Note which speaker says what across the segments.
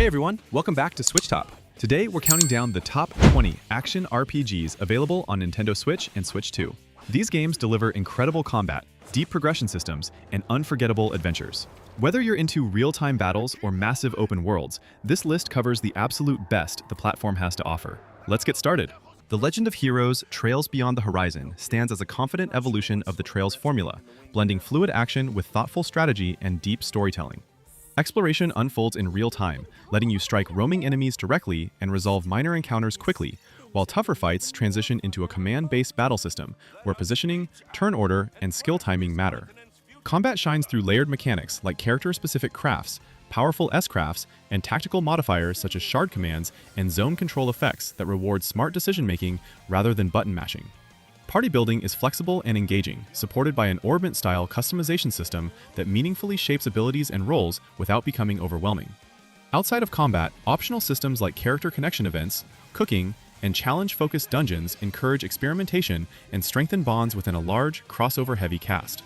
Speaker 1: Hey everyone, welcome back to Switch Top. Today we're counting down the top 20 action RPGs available on Nintendo Switch and Switch 2. These games deliver incredible combat, deep progression systems, and unforgettable adventures. Whether you're into real-time battles or massive open worlds, this list covers the absolute best the platform has to offer. Let's get started. The Legend of Heroes Trails Beyond the Horizon stands as a confident evolution of the Trails formula, blending fluid action with thoughtful strategy and deep storytelling. Exploration unfolds in real time, letting you strike roaming enemies directly and resolve minor encounters quickly, while tougher fights transition into a command-based battle system where positioning, turn order, and skill timing matter. Combat shines through layered mechanics like character-specific crafts, powerful S-crafts, and tactical modifiers such as shard commands and zone control effects that reward smart decision-making rather than button mashing. Party building is flexible and engaging, supported by an Orbment-style customization system that meaningfully shapes abilities and roles without becoming overwhelming. Outside of combat, optional systems like character connection events, cooking, and challenge-focused dungeons encourage experimentation and strengthen bonds within a large, crossover-heavy cast.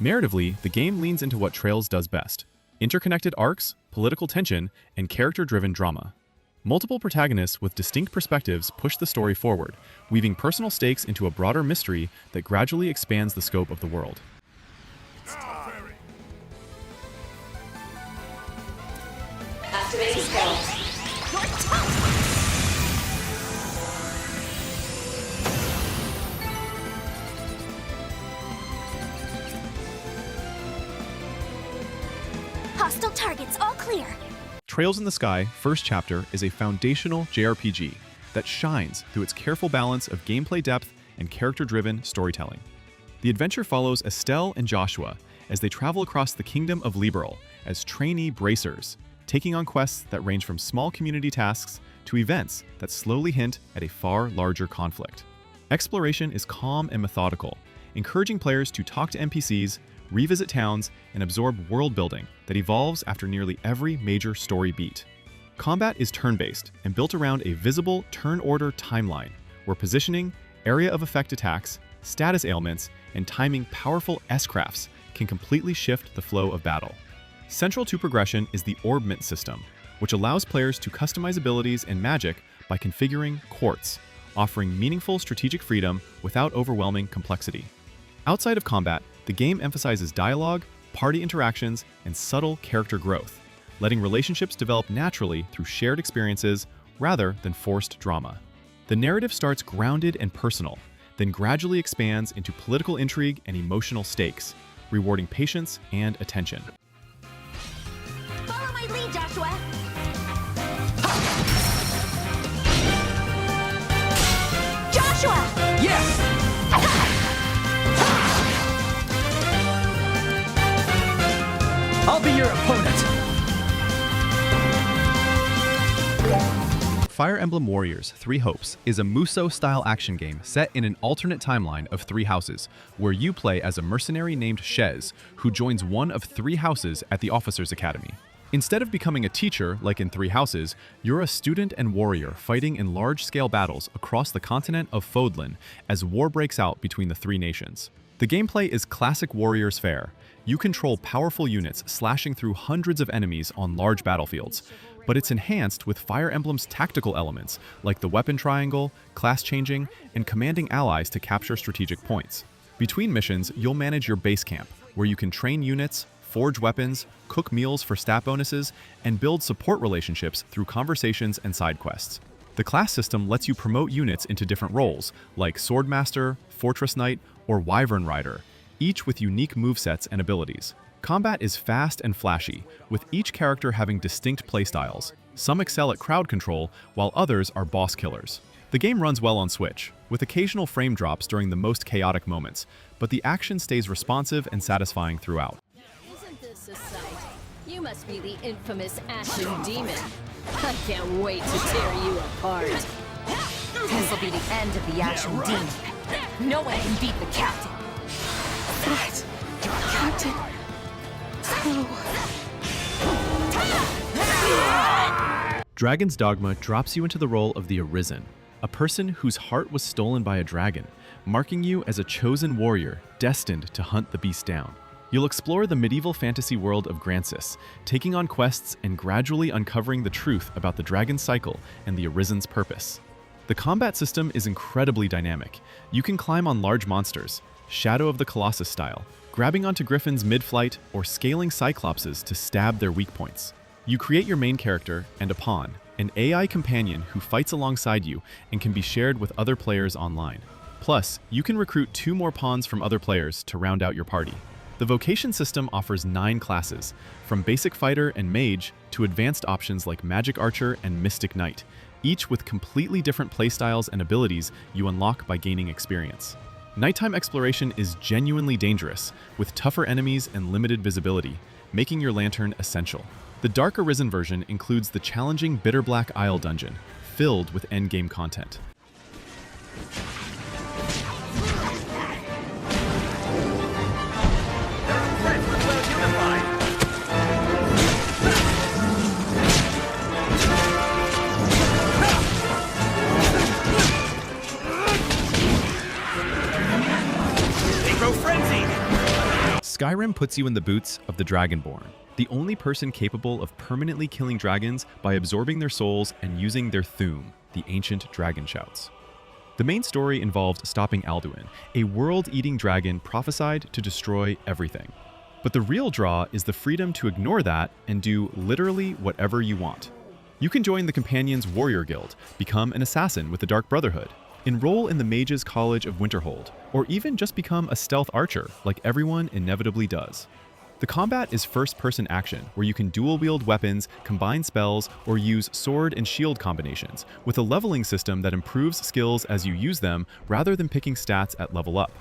Speaker 1: Narratively, the game leans into what Trails does best: interconnected arcs, political tension, and character-driven drama. Multiple protagonists with distinct perspectives push the story forward, weaving personal stakes into a broader mystery that gradually expands the scope of the world.
Speaker 2: Activating spells.
Speaker 3: Hostile targets all clear.
Speaker 1: Trails in the Sky First Chapter is a foundational JRPG that shines through its careful balance of gameplay depth and character-driven storytelling. The adventure follows Estelle and Joshua as they travel across the kingdom of Liberl as trainee bracers, taking on quests that range from small community tasks to events that slowly hint at a far larger conflict. Exploration is calm and methodical, encouraging players to talk to NPCs, revisit towns, and absorb world building that evolves after nearly every major story beat. Combat is turn-based and built around a visible turn order timeline, where positioning, area of effect attacks, status ailments, and timing powerful S-crafts can completely shift the flow of battle. Central to progression is the Orbment system, which allows players to customize abilities and magic by configuring quartz, offering meaningful strategic freedom without overwhelming complexity. Outside of combat, the game emphasizes dialogue, party interactions, and subtle character growth, letting relationships develop naturally through shared experiences rather than forced drama. The narrative starts grounded and personal, then gradually expands into political intrigue and emotional stakes, rewarding patience and attention.
Speaker 3: Follow my lead, Joshua. Joshua!
Speaker 4: Yes! I'll be your opponent!
Speaker 1: Fire Emblem Warriors 3 Hopes is a Musou-style action game set in an alternate timeline of 3 houses, where you play as a mercenary named Shez, who joins one of 3 houses at the Officers Academy. Instead of becoming a teacher like in 3 Houses, you're a student and warrior fighting in large-scale battles across the continent of Fodlan as war breaks out between the 3 nations. The gameplay is classic Warriors fare. You control powerful units slashing through hundreds of enemies on large battlefields, but it's enhanced with Fire Emblem's tactical elements like the weapon triangle, class changing, and commanding allies to capture strategic points. Between missions, you'll manage your base camp, where you can train units, forge weapons, cook meals for stat bonuses, and build support relationships through conversations and side quests. The class system lets you promote units into different roles, like Swordmaster, Fortress Knight, or Wyvern Rider, each with unique movesets and abilities. Combat is fast and flashy, with each character having distinct playstyles. Some excel at crowd control, while others are boss killers. The game runs well on Switch, with occasional frame drops during the most chaotic moments, but the action stays responsive and satisfying throughout.
Speaker 5: Isn't this a sight? You must be the infamous Ashen Demon. I can't wait to tear you apart.
Speaker 6: This will be the end of the Ashen Demon. No one can beat the Captain.
Speaker 7: What? Captain?
Speaker 1: Dragon's Dogma drops you into the role of the Arisen, a person whose heart was stolen by a dragon, marking you as a chosen warrior destined to hunt the beast down. You'll explore the medieval fantasy world of Grancis, taking on quests and gradually uncovering the truth about the dragon's cycle and the Arisen's purpose. The combat system is incredibly dynamic. You can climb on large monsters, Shadow of the Colossus style, grabbing onto griffins mid-flight or scaling cyclopses to stab their weak points. You create your main character and a pawn, an AI companion who fights alongside you and can be shared with other players online. Plus, you can recruit 2 more pawns from other players to round out your party. The vocation system offers 9 classes, from basic fighter and mage to advanced options like magic archer and mystic knight, each with completely different playstyles and abilities you unlock by gaining experience. Nighttime exploration is genuinely dangerous, with tougher enemies and limited visibility, making your lantern essential. The Dark Arisen version includes the challenging Bitterblack Isle dungeon, filled with endgame content. Skyrim puts you in the boots of the Dragonborn, the only person capable of permanently killing dragons by absorbing their souls and using their Thu'um, the ancient dragon shouts. The main story involved stopping Alduin, a world-eating dragon prophesied to destroy everything. But the real draw is the freedom to ignore that and do literally whatever you want. You can join the Companions' Warrior Guild, become an assassin with the Dark Brotherhood, enroll in the Mages' College of Winterhold, or even just become a stealth archer like everyone inevitably does. The combat is first-person action, where you can dual-wield weapons, combine spells, or use sword and shield combinations, with a leveling system that improves skills as you use them rather than picking stats at level up.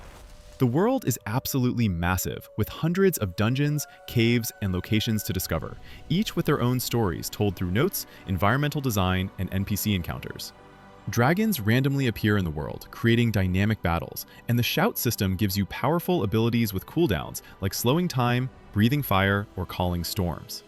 Speaker 1: The world is absolutely massive, with hundreds of dungeons, caves, and locations to discover, each with their own stories told through notes, environmental design, and NPC encounters. Dragons randomly appear in the world, creating dynamic battles, and the shout system gives you powerful abilities with cooldowns, like slowing time, breathing fire, or calling storms.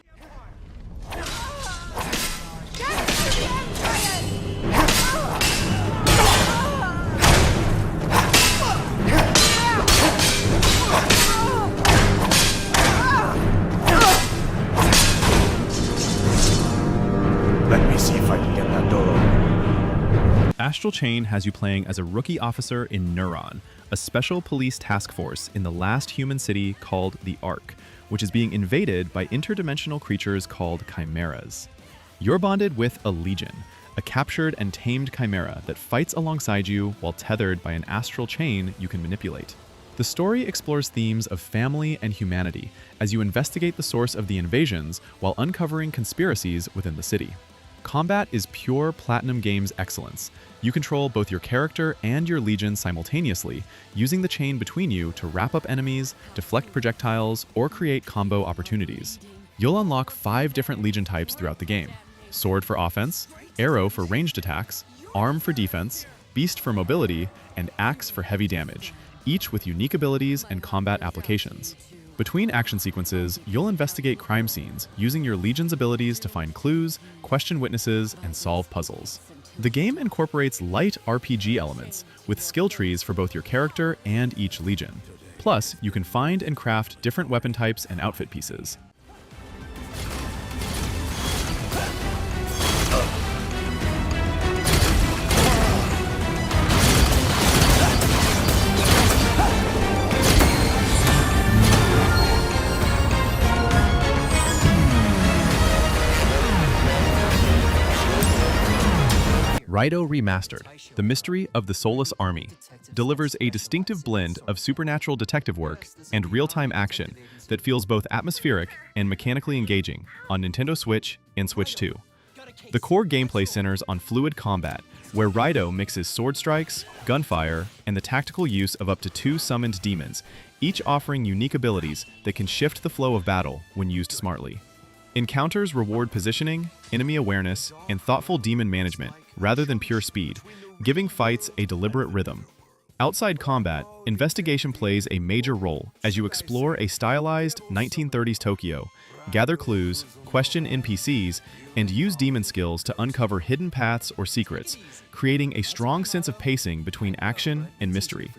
Speaker 8: Let me see if I can get that door.
Speaker 1: Astral Chain has you playing as a rookie officer in Neuron, a special police task force in the last human city called the Ark, which is being invaded by interdimensional creatures called chimeras. You're bonded with a Legion, a captured and tamed chimera that fights alongside you while tethered by an astral chain you can manipulate. The story explores themes of family and humanity as you investigate the source of the invasions while uncovering conspiracies within the city. Combat is pure Platinum Games excellence. You control both your character and your Legion simultaneously, using the chain between you to wrap up enemies, deflect projectiles, or create combo opportunities. You'll unlock 5 different Legion types throughout the game: Sword for offense, Arrow for ranged attacks, Arm for defense, Beast for mobility, and Axe for heavy damage, each with unique abilities and combat applications. Between action sequences, you'll investigate crime scenes, using your Legion's abilities to find clues, question witnesses, and solve puzzles. The game incorporates light RPG elements, with skill trees for both your character and each Legion. Plus, you can find and craft different weapon types and outfit pieces. Raidou Remastered, The Mystery of the Soulless Army, delivers a distinctive blend of supernatural detective work and real-time action that feels both atmospheric and mechanically engaging on Nintendo Switch and Switch 2. The core gameplay centers on fluid combat, where Raidou mixes sword strikes, gunfire, and the tactical use of up to 2 summoned demons, each offering unique abilities that can shift the flow of battle when used smartly. Encounters reward positioning, enemy awareness, and thoughtful demon management rather than pure speed, giving fights a deliberate rhythm. Outside combat, investigation plays a major role as you explore a stylized 1930s Tokyo, gather clues, question NPCs, and use demon skills to uncover hidden paths or secrets, creating a strong sense of pacing between action and mystery.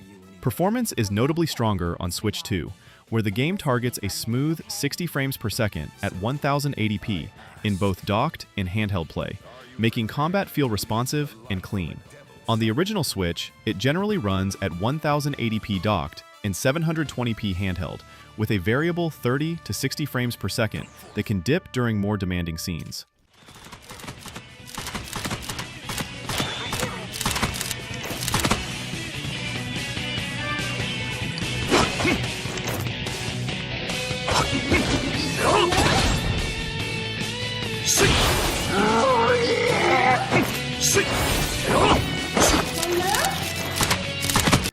Speaker 1: Performance is notably stronger on Switch 2, where the game targets a smooth 60 frames per second at 1080p in both docked and handheld play, making combat feel responsive and clean. On the original Switch, it generally runs at 1080p docked and 720p handheld, with a variable 30 to 60 frames per second that can dip during more demanding scenes.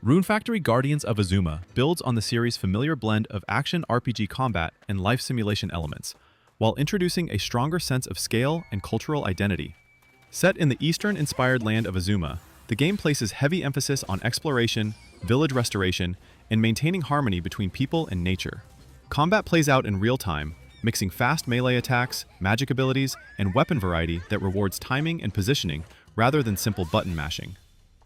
Speaker 1: Rune Factory Guardians of Azuma builds on the series' familiar blend of action RPG combat and life simulation elements, while introducing a stronger sense of scale and cultural identity. Set in the Eastern-inspired land of Azuma, the game places heavy emphasis on exploration, village restoration, and maintaining harmony between people and nature. Combat plays out in real time, mixing fast melee attacks, magic abilities, and weapon variety that rewards timing and positioning rather than simple button mashing.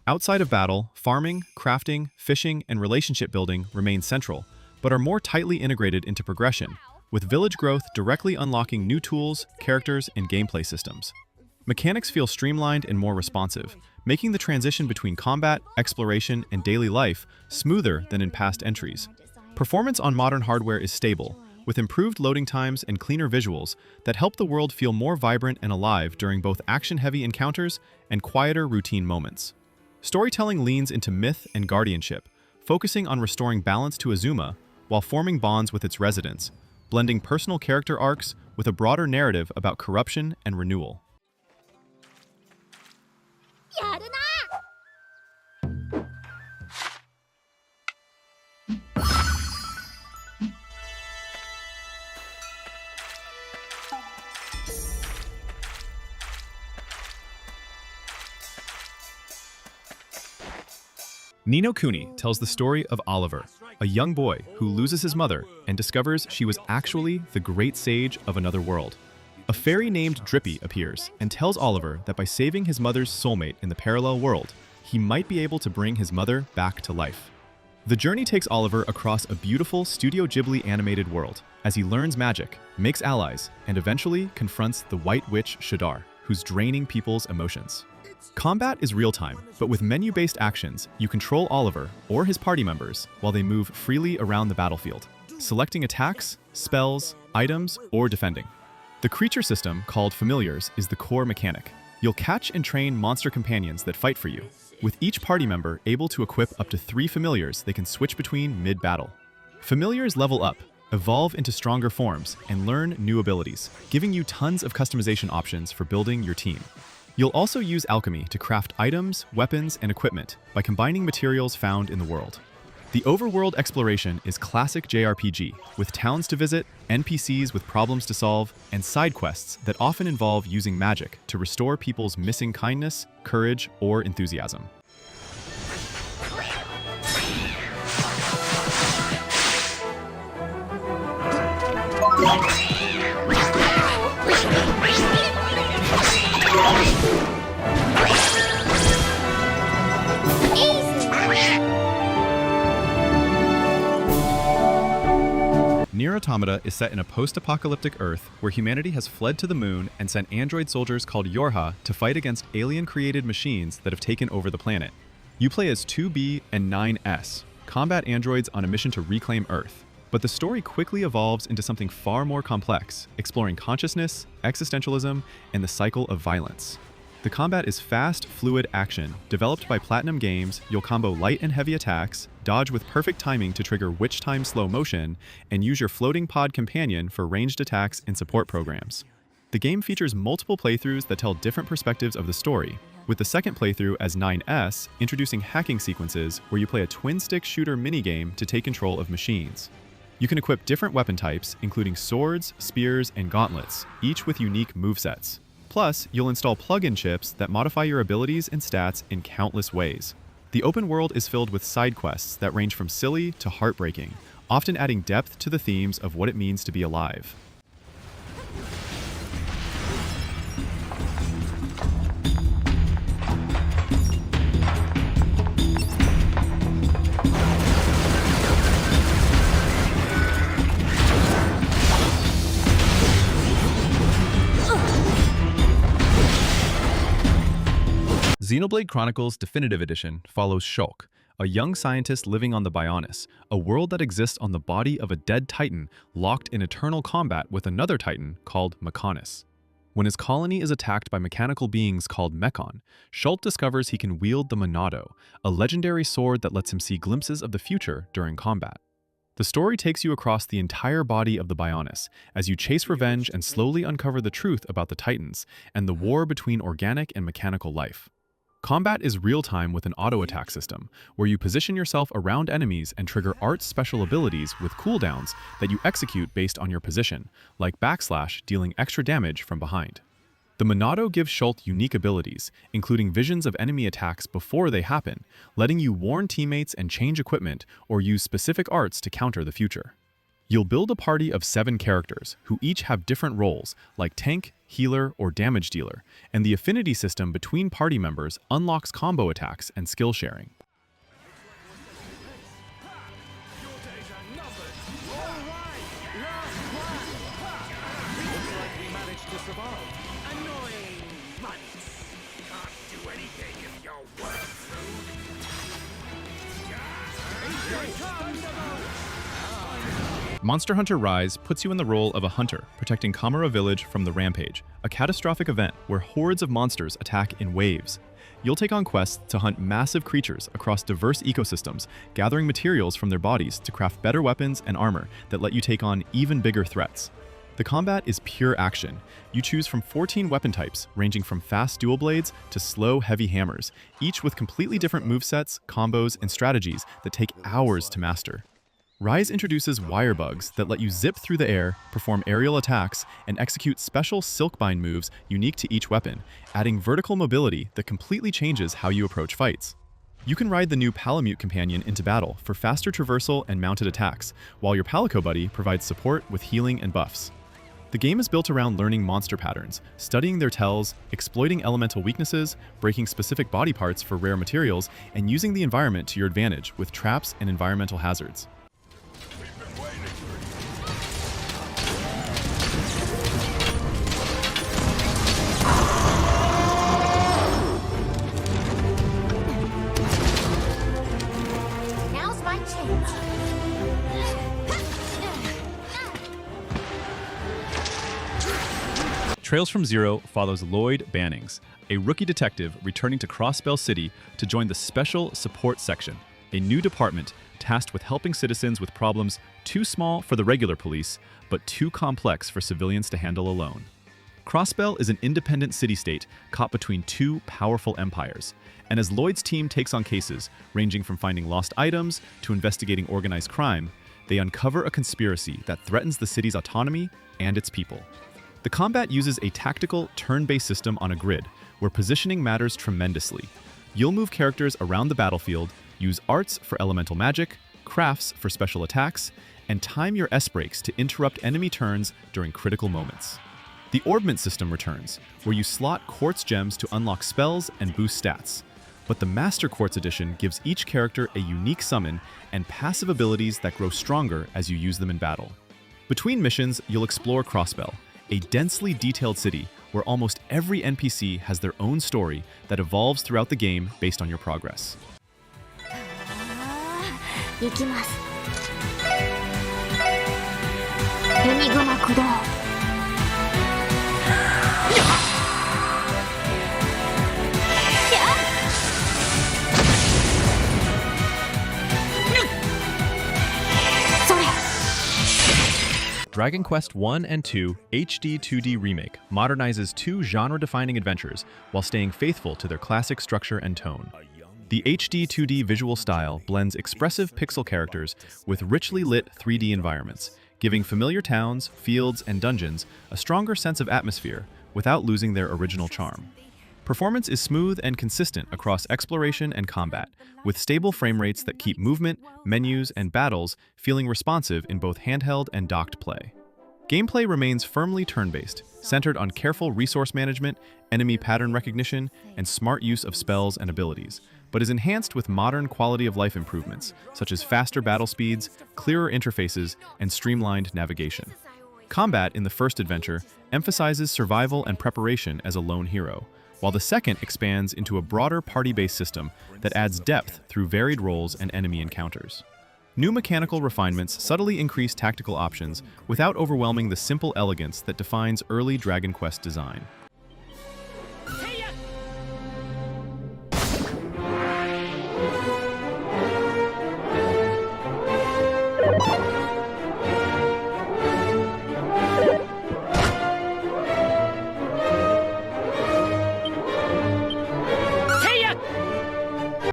Speaker 1: Outside of battle, farming, crafting, fishing, and relationship building remain central, but are more tightly integrated into progression, with village growth directly unlocking new tools, characters, and gameplay systems. Mechanics feel streamlined and more responsive, making the transition between combat, exploration, and daily life smoother than in past entries. Performance on modern hardware is stable, with improved loading times and cleaner visuals that help the world feel more vibrant and alive during both action-heavy encounters and quieter routine moments. Storytelling leans into myth and guardianship, focusing on restoring balance to Azuma while forming bonds with its residents, blending personal character arcs with a broader narrative about corruption and renewal. Ni no Kuni tells the story of Oliver, a young boy who loses his mother and discovers she was actually the great sage of another world. A fairy named Drippy appears and tells Oliver that by saving his mother's soulmate in the parallel world, he might be able to bring his mother back to life. The journey takes Oliver across a beautiful Studio Ghibli animated world as he learns magic, makes allies, and eventually confronts the White Witch Shadar, who's draining people's emotions. Combat is real-time, but with menu-based actions, you control Oliver or his party members while they move freely around the battlefield, selecting attacks, spells, items, or defending. The creature system, called Familiars, is the core mechanic. You'll catch and train monster companions that fight for you, with each party member able to equip up to 3 Familiars they can switch between mid-battle. Familiars level up, evolve into stronger forms, and learn new abilities, giving you tons of customization options for building your team. You'll also use alchemy to craft items, weapons, and equipment by combining materials found in the world. The overworld exploration is classic JRPG, with towns to visit, NPCs with problems to solve, and side quests that often involve using magic to restore people's missing kindness, courage, or enthusiasm. NieR Automata is set in a post-apocalyptic Earth where humanity has fled to the moon and sent android soldiers called YoRHa to fight against alien-created machines that have taken over the planet. You play as 2B and 9S, combat androids on a mission to reclaim Earth. But the story quickly evolves into something far more complex, exploring consciousness, existentialism, and the cycle of violence. The combat is fast, fluid action. Developed by Platinum Games, you'll combo light and heavy attacks, dodge with perfect timing to trigger witch time slow motion, and use your floating pod companion for ranged attacks and support programs. The game features multiple playthroughs that tell different perspectives of the story, with the second playthrough as 9S introducing hacking sequences where you play a twin-stick shooter minigame to take control of machines. You can equip different weapon types, including swords, spears, and gauntlets, each with unique movesets. Plus, you'll install plug-in chips that modify your abilities and stats in countless ways. The open world is filled with side quests that range from silly to heartbreaking, often adding depth to the themes of what it means to be alive. Xenoblade Chronicles Definitive Edition follows Shulk, a young scientist living on the Bionis, a world that exists on the body of a dead titan locked in eternal combat with another titan called Mechonis. When his colony is attacked by mechanical beings called Mechon, Shulk discovers he can wield the Monado, a legendary sword that lets him see glimpses of the future during combat. The story takes you across the entire body of the Bionis as you chase revenge and slowly uncover the truth about the Titans and the war between organic and mechanical life. Combat is real-time with an auto-attack system, where you position yourself around enemies and trigger Art's special abilities with cooldowns that you execute based on your position, like backslash dealing extra damage from behind. The Monado gives Shulk unique abilities, including visions of enemy attacks before they happen, letting you warn teammates and change equipment or use specific arts to counter the future. You'll build a party of 7 characters, who each have different roles, like tank, healer, or damage dealer, and the affinity system between party members unlocks combo attacks and skill sharing. Monster Hunter Rise puts you in the role of a hunter protecting Kamara Village from the Rampage, a catastrophic event where hordes of monsters attack in waves. You'll take on quests to hunt massive creatures across diverse ecosystems, gathering materials from their bodies to craft better weapons and armor that let you take on even bigger threats. The combat is pure action. You choose from 14 weapon types, ranging from fast dual blades to slow, heavy hammers, each with completely different movesets, combos, and strategies that take hours to master. Rise introduces wire bugs that let you zip through the air, perform aerial attacks, and execute special silkbind moves unique to each weapon, adding vertical mobility that completely changes how you approach fights. You can ride the new Palamute companion into battle for faster traversal and mounted attacks, while your Palico buddy provides support with healing and buffs. The game is built around learning monster patterns, studying their tells, exploiting elemental weaknesses, breaking specific body parts for rare materials, and using the environment to your advantage with traps and environmental hazards.
Speaker 3: Now's my chance.
Speaker 1: Trails from Zero follows Lloyd Bannings, a rookie detective returning to Crossbell City to join the Special Support Section, a new department tasked with helping citizens with problems too small for the regular police, but too complex for civilians to handle alone. Crossbell is an independent city-state caught between 2 powerful empires, and as Lloyd's team takes on cases ranging from finding lost items to investigating organized crime, they uncover a conspiracy that threatens the city's autonomy and its people. The combat uses a tactical, turn-based system on a grid, where positioning matters tremendously. You'll move characters around the battlefield, use arts for elemental magic, crafts for special attacks, and time your S-breaks to interrupt enemy turns during critical moments. The Orbment system returns, where you slot quartz gems to unlock spells and boost stats. But the Master Quartz Edition gives each character a unique summon and passive abilities that grow stronger as you use them in battle. Between missions, you'll explore Crossbell, a densely detailed city where almost every NPC has their own story that evolves throughout the game based on your progress.
Speaker 3: 行きます。エニグマ駆動。
Speaker 1: Dragon Quest I and II HD 2D Remake modernizes 2 genre-defining adventures while staying faithful to their classic structure and tone. The HD 2D visual style blends expressive pixel characters with richly lit 3D environments, giving familiar towns, fields, and dungeons a stronger sense of atmosphere without losing their original charm. Performance is smooth and consistent across exploration and combat, with stable frame rates that keep movement, menus, and battles feeling responsive in both handheld and docked play. Gameplay remains firmly turn-based, centered on careful resource management, enemy pattern recognition, and smart use of spells and abilities, but is enhanced with modern quality-of-life improvements, such as faster battle speeds, clearer interfaces, and streamlined navigation. Combat in the first adventure emphasizes survival and preparation as a lone hero, while the second expands into a broader party-based system that adds depth through varied roles and enemy encounters. New mechanical refinements subtly increase tactical options without overwhelming the simple elegance that defines early Dragon Quest design.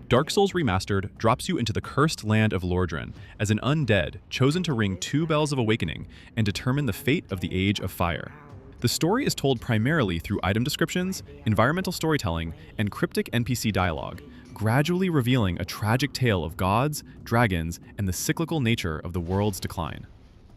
Speaker 1: Dark Souls Remastered drops you into the cursed land of Lordran as an undead chosen to ring 2 bells of awakening and determine the fate of the Age of Fire. The story is told primarily through item descriptions, environmental storytelling, and cryptic NPC dialogue, gradually revealing a tragic tale of gods, dragons, and the cyclical nature of the world's decline.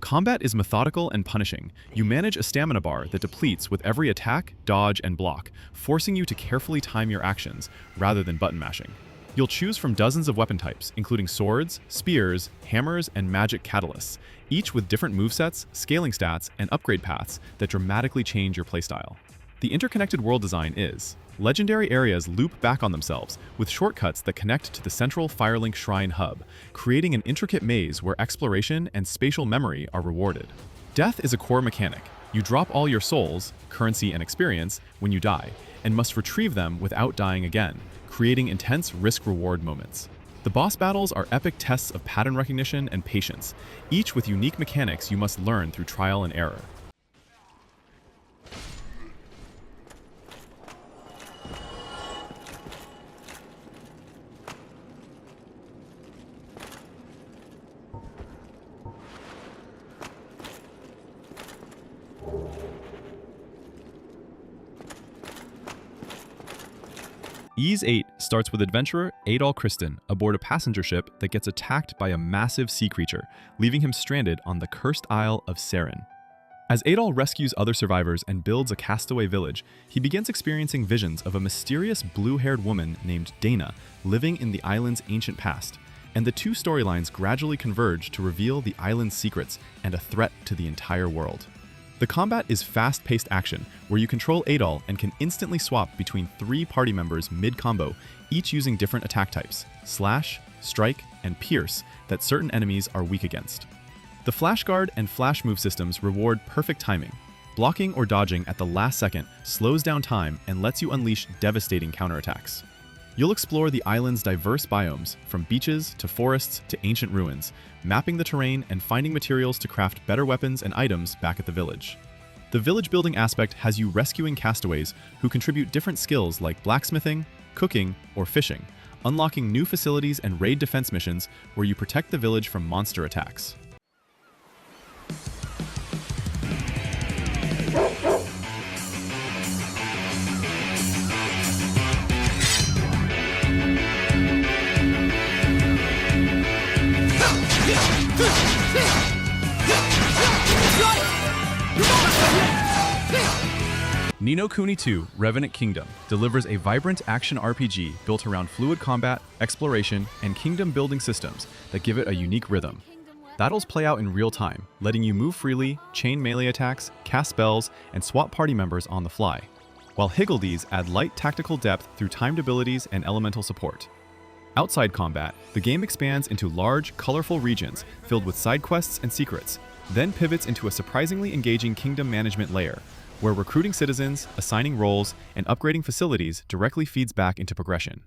Speaker 1: Combat is methodical and punishing. You manage a stamina bar that depletes with every attack, dodge, and block, forcing you to carefully time your actions rather than button mashing. You'll choose from dozens of weapon types, including swords, spears, hammers, and magic catalysts, each with different movesets, scaling stats, and upgrade paths that dramatically change your playstyle. The interconnected world design is. Legendary areas loop back on themselves, with shortcuts that connect to the central Firelink Shrine hub, creating an intricate maze where exploration and spatial memory are rewarded. Death is a core mechanic. You drop all your souls, currency, and experience when you die, and must retrieve them without dying again, creating intense risk-reward moments. The boss battles are epic tests of pattern recognition and patience, each with unique mechanics you must learn through trial and error. Ys 8 starts with adventurer Adol Kristen aboard a passenger ship that gets attacked by a massive sea creature, leaving him stranded on the cursed Isle of Seren. As Adol rescues other survivors and builds a castaway village, he begins experiencing visions of a mysterious blue-haired woman named Dana living in the island's ancient past, and the two storylines gradually converge to reveal the island's secrets and a threat to the entire world. The combat is fast-paced action, where you control Adol and can instantly swap between 3 party members mid-combo, each using different attack types, slash, strike, and pierce, that certain enemies are weak against. The flash guard and flash move systems reward perfect timing. Blocking or dodging at the last second slows down time and lets you unleash devastating counterattacks. You'll explore the island's diverse biomes, from beaches to forests to ancient ruins, mapping the terrain and finding materials to craft better weapons and items back at the village. The village building aspect has you rescuing castaways who contribute different skills like blacksmithing, cooking, or fishing, unlocking new facilities and raid defense missions where you protect the village from monster attacks. Ni no Kuni 2 Revenant Kingdom delivers a vibrant action RPG built around fluid combat, exploration, and kingdom-building systems that give it a unique rhythm. Battles play out in real time, letting you move freely, chain melee attacks, cast spells, and swap party members on the fly, while Higgledies add light tactical depth through timed abilities and elemental support. Outside combat, the game expands into large, colorful regions filled with side quests and secrets, then pivots into a surprisingly engaging kingdom management layer, where recruiting citizens, assigning roles, and upgrading facilities directly feeds back into progression.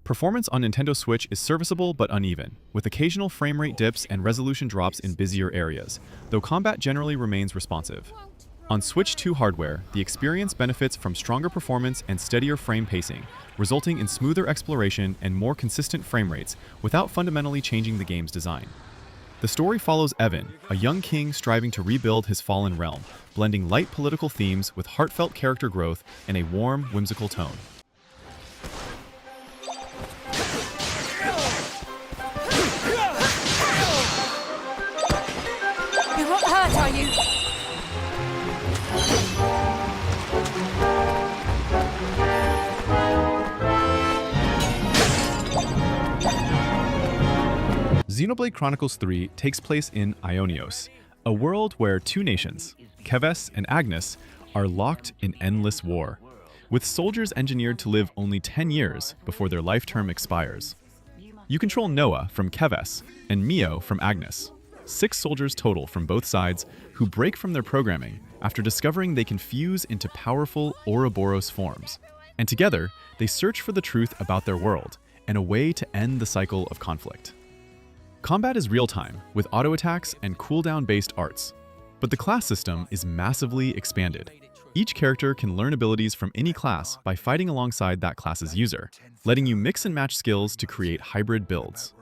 Speaker 1: Performance on Nintendo Switch is serviceable but uneven, with occasional frame rate dips and resolution drops in busier areas, though combat generally remains responsive. On Switch 2 hardware, the experience benefits from stronger performance and steadier frame pacing, resulting in smoother exploration and more consistent frame rates without fundamentally changing the game's design. The story follows Evan, a young king striving to rebuild his fallen realm, blending light political themes with heartfelt character growth and a warm, whimsical tone.
Speaker 6: You're not hurt, are you?
Speaker 1: Xenoblade Chronicles 3 takes place in Ionios, a world where 2 nations, Keves and Agnes, are locked in endless war. with soldiers engineered to live only 10 years before their life term expires. You control Noah from Keves and Mio from Agnes, 6 soldiers total from both sides who break from their programming after discovering they can fuse into powerful Ouroboros forms. And together, they search for the truth about their world and a way to end the cycle of conflict. Combat is real-time, with auto-attacks and cooldown-based arts. But the class system is massively expanded. Each character can learn abilities from any class by fighting alongside that class's user, letting you mix and match skills to create hybrid builds.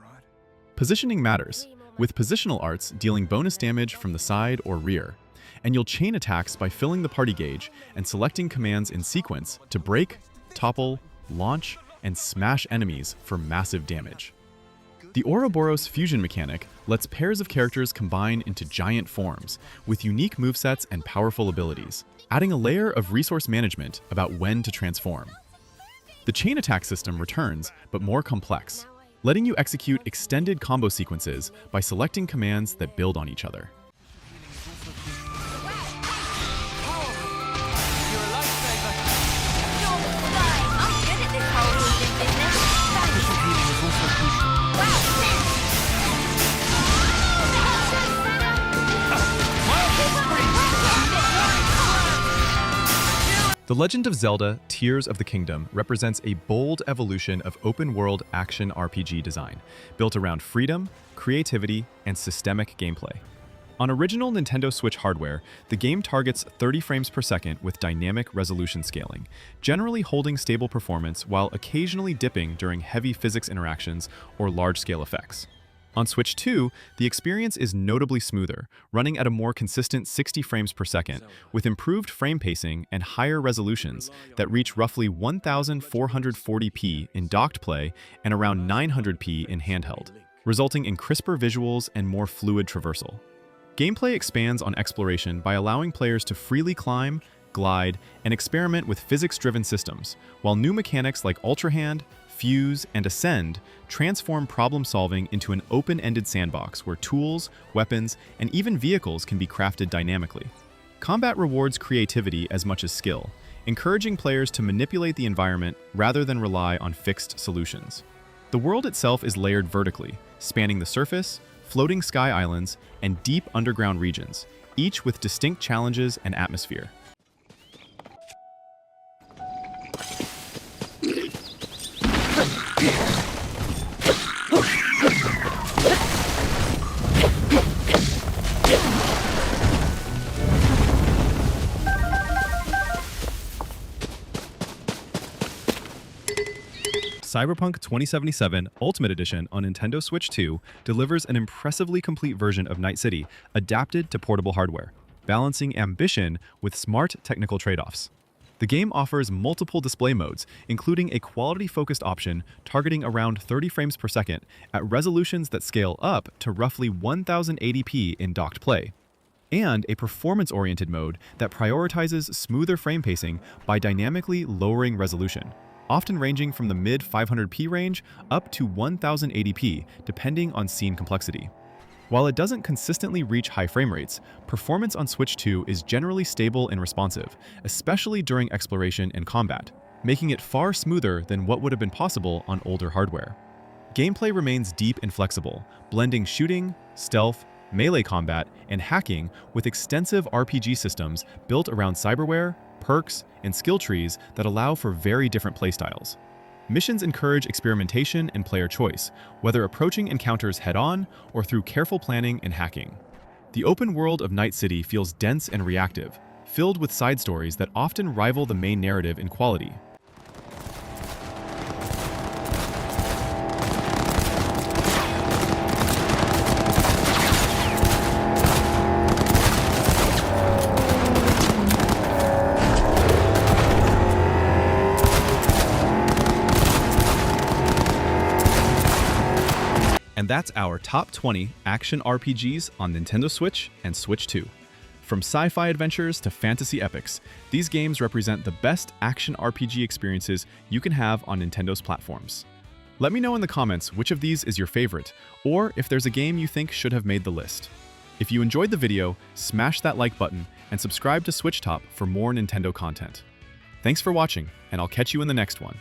Speaker 1: Positioning matters, with positional arts dealing bonus damage from the side or rear, and you'll chain attacks by filling the party gauge and selecting commands in sequence to break, topple, launch, and smash enemies for massive damage. The Ouroboros fusion mechanic lets pairs of characters combine into giant forms, with unique movesets and powerful abilities, adding a layer of resource management about when to transform. The chain attack system returns, but more complex, letting you execute extended combo sequences by selecting commands that build on each other. The Legend of Zelda: Tears of the Kingdom represents a bold evolution of open-world action RPG design, built around freedom, creativity, and systemic gameplay. On original Nintendo Switch hardware, the game targets 30 frames per second with dynamic resolution scaling, generally holding stable performance while occasionally dipping during heavy physics interactions or large-scale effects. On Switch 2, the experience is notably smoother, running at a more consistent 60 frames per second, with improved frame pacing and higher resolutions that reach roughly 1440p in docked play and around 900p in handheld, resulting in crisper visuals and more fluid traversal. Gameplay expands on exploration by allowing players to freely climb, glide, and experiment with physics-driven systems, while new mechanics like Ultra Hand, Fuse, and Ascend transform problem-solving into an open-ended sandbox where tools, weapons, and even vehicles can be crafted dynamically. Combat rewards creativity as much as skill, encouraging players to manipulate the environment rather than rely on fixed solutions. The world itself is layered vertically, spanning the surface, floating sky islands, and deep underground regions, each with distinct challenges and atmosphere. Cyberpunk 2077 Ultimate Edition on Nintendo Switch 2 delivers an impressively complete version of Night City adapted to portable hardware, balancing ambition with smart technical trade-offs. The game offers multiple display modes, including a quality-focused option targeting around 30 frames per second at resolutions that scale up to roughly 1080p in docked play, and a performance-oriented mode that prioritizes smoother frame pacing by dynamically lowering resolution, often ranging from the mid-500p range up to 1080p, depending on scene complexity. While it doesn't consistently reach high frame rates, performance on Switch 2 is generally stable and responsive, especially during exploration and combat, making it far smoother than what would have been possible on older hardware. Gameplay remains deep and flexible, blending shooting, stealth, melee combat, and hacking with extensive RPG systems built around cyberware, perks, and skill trees that allow for very different playstyles. Missions encourage experimentation and player choice, whether approaching encounters head-on or through careful planning and hacking. The open world of Night City feels dense and reactive, filled with side stories that often rival the main narrative in quality. And that's our top 20 action RPGs on Nintendo Switch and Switch 2. From sci-fi adventures to fantasy epics, these games represent the best action RPG experiences you can have on Nintendo's platforms. Let me know in the comments which of these is your favorite, or if there's a game you think should have made the list. If you enjoyed the video, smash that like button and subscribe to Switch Top for more Nintendo content. Thanks for watching, and I'll catch you in the next one.